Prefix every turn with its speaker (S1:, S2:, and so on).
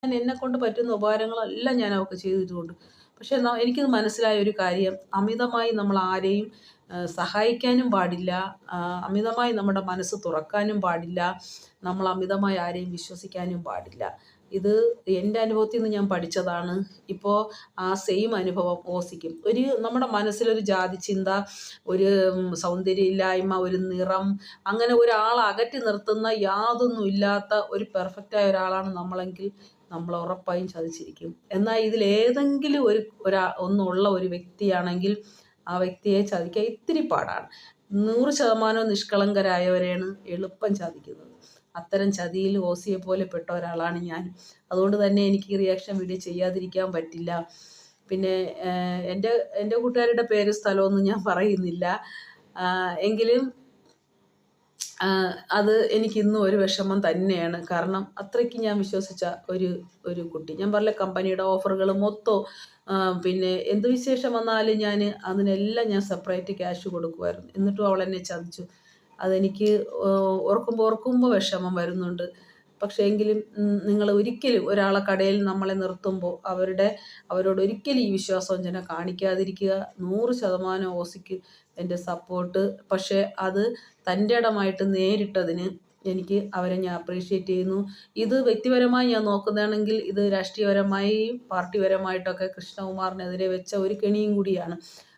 S1: ഞാൻ എന്നെക്കൊണ്ട് പറ്റുന്ന ഉപകാരങ്ങളെല്ലാം ഞാൻ അവൾക്ക് ചെയ്തിട്ടുമുണ്ട്. പക്ഷേ എനിക്കത് മനസ്സിലായ ഒരു കാര്യം, അമിതമായി നമ്മൾ ആരെയും സഹായിക്കാനും പാടില്ല. അമിതമായി നമ്മുടെ മനസ്സ് തുറക്കാനും പാടില്ല. നമ്മൾ അമിതമായി ആരെയും വിശ്വസിക്കാനും പാടില്ല. ഇത് എൻ്റെ അനുഭവത്തിൽ നിന്ന് ഞാൻ പഠിച്ചതാണ്. ഇപ്പോൾ ആ സെയിം അനുഭവം ഓസിക്കും. നമ്മുടെ മനസ്സിലൊരു ജാതി ചിന്ത, ഒരു സൗന്ദര്യമില്ലായ്മ, ഒരു നിറം, അങ്ങനെ ഒരാളെ അകറ്റി നിർത്തുന്ന യാതൊന്നും ഇല്ലാത്ത ഒരു പെർഫെക്റ്റായ ഒരാളാണ് നമ്മളെങ്കിൽ നമ്മൾ ഉറപ്പായും ചതിച്ചിരിക്കും. എന്നാൽ ഇതിലേതെങ്കിലും ഒന്നുള്ള ഒരു വ്യക്തിയാണെങ്കിൽ ആ വ്യക്തിയെ ചതിക്കാൻ ഇത്തിരി പാടാണ്. 100% നിഷ്കളങ്കരായവരെയാണ് എളുപ്പം ചതിക്കുന്നത്. അത്തരം ചതിയിൽ ഓസിയെ പോലെ പെട്ട ഒരാളാണ് ഞാൻ. അതുകൊണ്ട് തന്നെ എനിക്ക് ഈ റിയാക്ഷൻ വീഡിയോ ചെയ്യാതിരിക്കാൻ പറ്റില്ല. പിന്നെ എൻ്റെ കൂട്ടുകാരുടെ പേര് സ്ഥലമൊന്നും ഞാൻ പറയുന്നില്ല. എങ്കിലും അത് എനിക്കിന്നും ഒരു വിഷമം തന്നെയാണ്. കാരണം അത്രയ്ക്ക് ഞാൻ വിശ്വസിച്ച ഒരു കുട്ടി. ഞാൻ പറഞ്ഞില്ലേ, കമ്പനിയുടെ ഓഫറുകൾ മൊത്തം, പിന്നെ എന്ത് വിശേഷം വന്നാലും അതിനെല്ലാം ഞാൻ സെപ്പറേറ്റ് ക്യാഷ് കൊടുക്കുമായിരുന്നു. എന്നിട്ടും അവളെന്നെ ചതിച്ചു. അതെനിക്ക് ഓർക്കുമ്പോൾ വിഷമം വരുന്നുണ്ട്. പക്ഷേ എങ്കിലും നിങ്ങൾ ഒരിക്കലും ഒരാളെ കടയിൽ നമ്മളെ നിർത്തുമ്പോൾ അവരോട് ഒരിക്കലും ഈ വിശ്വാസവഞ്ചന കാണിക്കാതിരിക്കുക. 100% ഓസിക്ക് എൻ്റെ സപ്പോർട്ട്. പക്ഷേ അത് തൻ്റെ ഇടമായിട്ട് നേരിട്ടതിന് അവരെ ഞാൻ അപ്രീഷിയേറ്റ് ചെയ്യുന്നു. ഇത് വ്യക്തിപരമായി ഞാൻ നോക്കുന്നതാണെങ്കിൽ ഇത് രാഷ്ട്രീയപരമായി പാർട്ടിപരമായിട്ടൊക്കെ കൃഷ്ണകുമാറിനെതിരെ വെച്ച ഒരു കെണിയും കൂടിയാണ്.